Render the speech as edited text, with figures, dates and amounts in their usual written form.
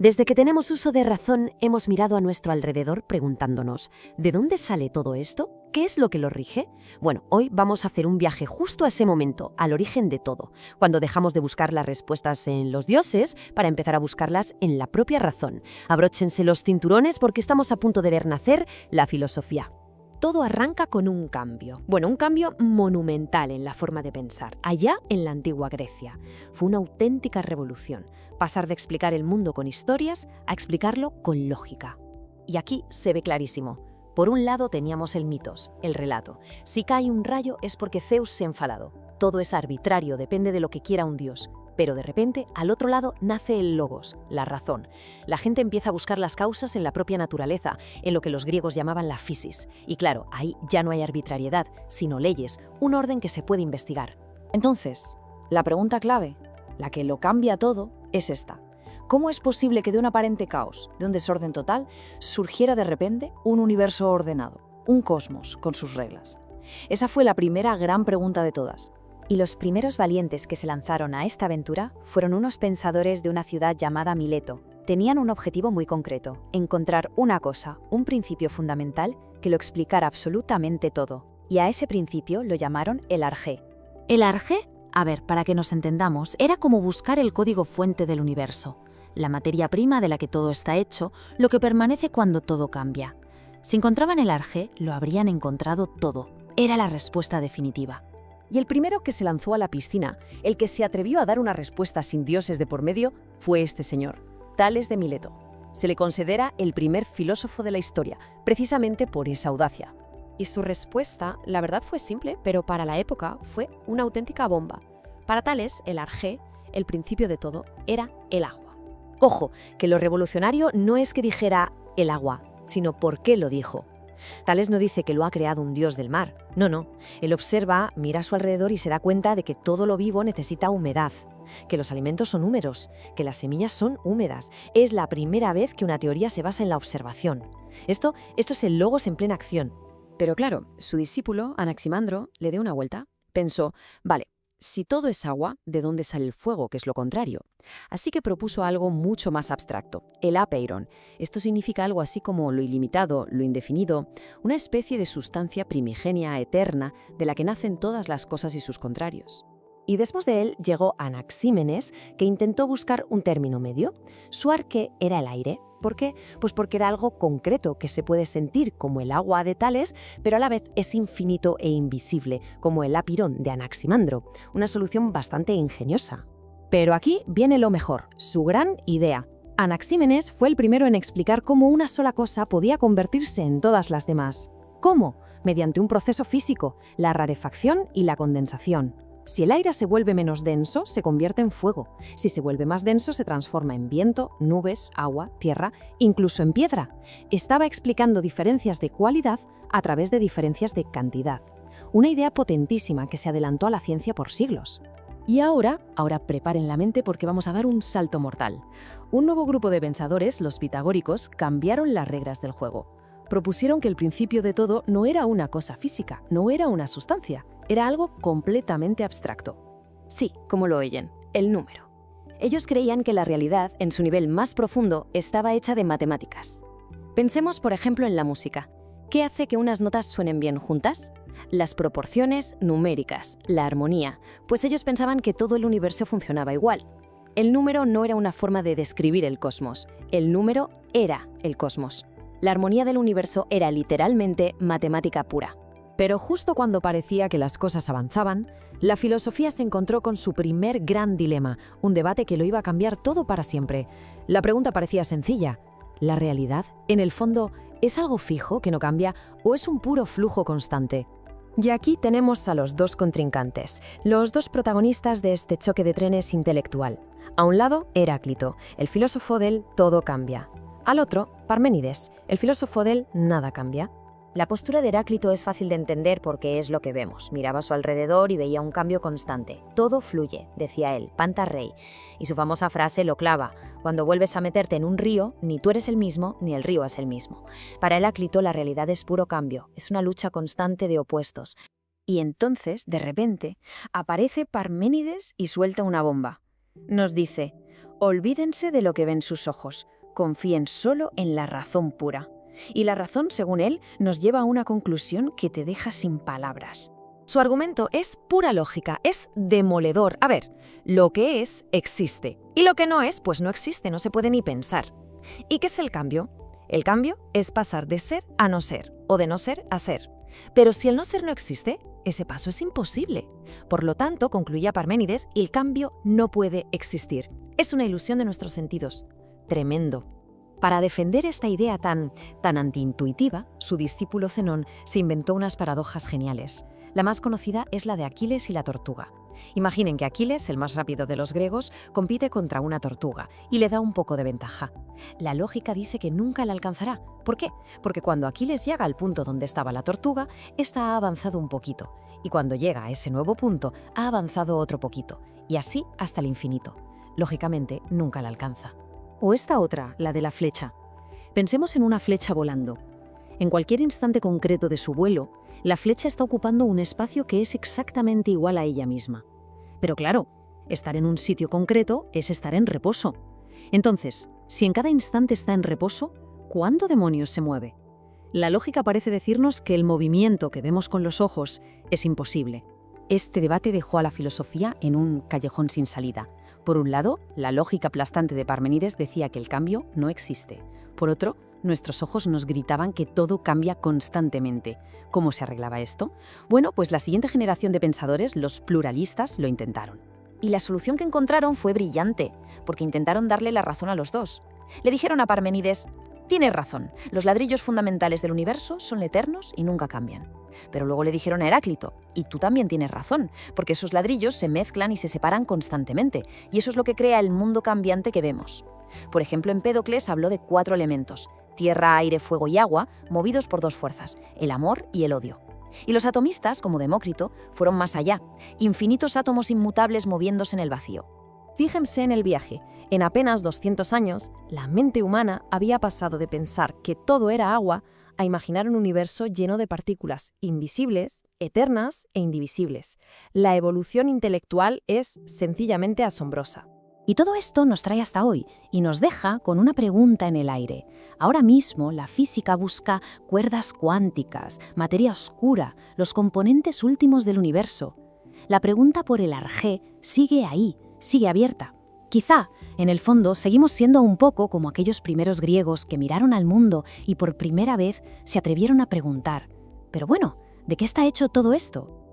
Desde que tenemos uso de razón, hemos mirado a nuestro alrededor preguntándonos, ¿de dónde sale todo esto? ¿Qué es lo que lo rige? Bueno, hoy vamos a hacer un viaje justo a ese momento, al origen de todo, cuando dejamos de buscar las respuestas en los dioses para empezar a buscarlas en la propia razón. Abróchense los cinturones porque estamos a punto de ver nacer la filosofía. Todo arranca con un cambio. Bueno, un cambio monumental en la forma de pensar. Allá en la antigua Grecia. Fue una auténtica revolución. Pasar de explicar el mundo con historias a explicarlo con lógica. Y aquí se ve clarísimo. Por un lado teníamos el mitos, el relato. Si cae un rayo es porque Zeus se ha enfadado. Todo es arbitrario, depende de lo que quiera un dios. Pero de repente, al otro lado, nace el logos, la razón. La gente empieza a buscar las causas en la propia naturaleza, en lo que los griegos llamaban la physis. Y claro, ahí ya no hay arbitrariedad, sino leyes, un orden que se puede investigar. Entonces, la pregunta clave, la que lo cambia todo, es esta. ¿Cómo es posible que de un aparente caos, de un desorden total, surgiera de repente un universo ordenado, un cosmos con sus reglas? Esa fue la primera gran pregunta de todas. Y los primeros valientes que se lanzaron a esta aventura fueron unos pensadores de una ciudad llamada Mileto. Tenían un objetivo muy concreto, encontrar una cosa, un principio fundamental que lo explicara absolutamente todo. Y a ese principio lo llamaron el Arjé. ¿El Arjé? A ver, para que nos entendamos, era como buscar el código fuente del universo, la materia prima de la que todo está hecho, lo que permanece cuando todo cambia. Si encontraban el Arjé, lo habrían encontrado todo. Era la respuesta definitiva. Y el primero que se lanzó a la piscina, el que se atrevió a dar una respuesta sin dioses de por medio, fue este señor, Tales de Mileto. Se le considera el primer filósofo de la historia, precisamente por esa audacia. Y su respuesta, la verdad, fue simple, pero para la época fue una auténtica bomba. Para Tales, el Arjé, el principio de todo, era el agua. Ojo, que lo revolucionario no es que dijera el agua, sino por qué lo dijo. Tales no dice que lo ha creado un dios del mar. No. Él observa, mira a su alrededor y se da cuenta de que todo lo vivo necesita humedad, que los alimentos son húmedos, que las semillas son húmedas. Es la primera vez que una teoría se basa en la observación. Esto es el logos en plena acción. Pero claro, su discípulo, Anaximandro, le dio una vuelta. Pensó, vale, si todo es agua, ¿de dónde sale el fuego, que es lo contrario? Así que propuso algo mucho más abstracto, el apeiron. Esto significa algo así como lo ilimitado, lo indefinido, una especie de sustancia primigenia eterna de la que nacen todas las cosas y sus contrarios. Y después de él llegó Anaxímenes, que intentó buscar un término medio. Su arqué era el aire. ¿Por qué? Pues porque era algo concreto que se puede sentir como el agua de Tales, pero a la vez es infinito e invisible, como el apirón de Anaximandro. Una solución bastante ingeniosa. Pero aquí viene lo mejor, su gran idea. Anaxímenes fue el primero en explicar cómo una sola cosa podía convertirse en todas las demás. ¿Cómo? Mediante un proceso físico, la rarefacción y la condensación. Si el aire se vuelve menos denso, se convierte en fuego. Si se vuelve más denso, se transforma en viento, nubes, agua, tierra, incluso en piedra. Estaba explicando diferencias de cualidad a través de diferencias de cantidad. Una idea potentísima que se adelantó a la ciencia por siglos. Y ahora preparen la mente porque vamos a dar un salto mortal. Un nuevo grupo de pensadores, los pitagóricos, cambiaron las reglas del juego. Propusieron que el principio de todo no era una cosa física, no era una sustancia, era algo completamente abstracto. Sí, como lo oyen, el número. Ellos creían que la realidad, en su nivel más profundo, estaba hecha de matemáticas. Pensemos, por ejemplo, en la música. ¿Qué hace que unas notas suenen bien juntas? Las proporciones numéricas, la armonía, pues ellos pensaban que todo el universo funcionaba igual. El número no era una forma de describir el cosmos, el número era el cosmos. La armonía del universo era literalmente matemática pura. Pero justo cuando parecía que las cosas avanzaban, la filosofía se encontró con su primer gran dilema, un debate que lo iba a cambiar todo para siempre. La pregunta parecía sencilla. ¿La realidad, en el fondo, es algo fijo que no cambia o es un puro flujo constante? Y aquí tenemos a los dos contrincantes, los dos protagonistas de este choque de trenes intelectual. A un lado, Heráclito, el filósofo del todo cambia. Al otro, Parménides, el filósofo del nada cambia. La postura de Heráclito es fácil de entender porque es lo que vemos. Miraba a su alrededor y veía un cambio constante. Todo fluye, decía él, Panta Rei. Y su famosa frase lo clava. Cuando vuelves a meterte en un río, ni tú eres el mismo, ni el río es el mismo. Para Heráclito la realidad es puro cambio, es una lucha constante de opuestos. Y entonces, de repente, aparece Parménides y suelta una bomba. Nos dice: Olvídense de lo que ven sus ojos, confíen solo en la razón pura. Y la razón, según él, nos lleva a una conclusión que te deja sin palabras. Su argumento es pura lógica, es demoledor. A ver, lo que es, existe. Y lo que no es, pues no existe, no se puede ni pensar. ¿Y qué es el cambio? El cambio es pasar de ser a no ser, o de no ser a ser. Pero si el no ser no existe, ese paso es imposible. Por lo tanto, concluía Parménides, el cambio no puede existir. Es una ilusión de nuestros sentidos. Tremendo. Para defender esta idea tan antiintuitiva, su discípulo Zenón se inventó unas paradojas geniales. La más conocida es la de Aquiles y la tortuga. Imaginen que Aquiles, el más rápido de los griegos, compite contra una tortuga y le da un poco de ventaja. La lógica dice que nunca la alcanzará. ¿Por qué? Porque cuando Aquiles llega al punto donde estaba la tortuga, ésta ha avanzado un poquito. Y cuando llega a ese nuevo punto, ha avanzado otro poquito. Y así hasta el infinito. Lógicamente, nunca la alcanza. O esta otra, la de la flecha. Pensemos en una flecha volando. En cualquier instante concreto de su vuelo, la flecha está ocupando un espacio que es exactamente igual a ella misma. Pero claro, estar en un sitio concreto es estar en reposo. Entonces, si en cada instante está en reposo, ¿cuándo demonios se mueve? La lógica parece decirnos que el movimiento que vemos con los ojos es imposible. Este debate dejó a la filosofía en un callejón sin salida. Por un lado, la lógica aplastante de Parménides decía que el cambio no existe. Por otro, nuestros ojos nos gritaban que todo cambia constantemente. ¿Cómo se arreglaba esto? Bueno, pues la siguiente generación de pensadores, los pluralistas, lo intentaron. Y la solución que encontraron fue brillante, porque intentaron darle la razón a los dos. Le dijeron a Parménides: tienes razón, los ladrillos fundamentales del universo son eternos y nunca cambian. Pero luego le dijeron a Heráclito: y tú también tienes razón, porque esos ladrillos se mezclan y se separan constantemente, y eso es lo que crea el mundo cambiante que vemos. Por ejemplo, Empédocles habló de 4 elementos: tierra, aire, fuego y agua, movidos por 2 fuerzas, el amor y el odio. Y los atomistas, como Demócrito, fueron más allá, infinitos átomos inmutables moviéndose en el vacío. Fíjense en el viaje. En apenas 200 años, la mente humana había pasado de pensar que todo era agua a imaginar un universo lleno de partículas invisibles, eternas e indivisibles. La evolución intelectual es sencillamente asombrosa. Y todo esto nos trae hasta hoy y nos deja con una pregunta en el aire. Ahora mismo la física busca cuerdas cuánticas, materia oscura, los componentes últimos del universo. La pregunta por el arjé sigue ahí, sigue abierta. Quizá, en el fondo, seguimos siendo un poco como aquellos primeros griegos que miraron al mundo y por primera vez se atrevieron a preguntar: pero bueno, ¿de qué está hecho todo esto?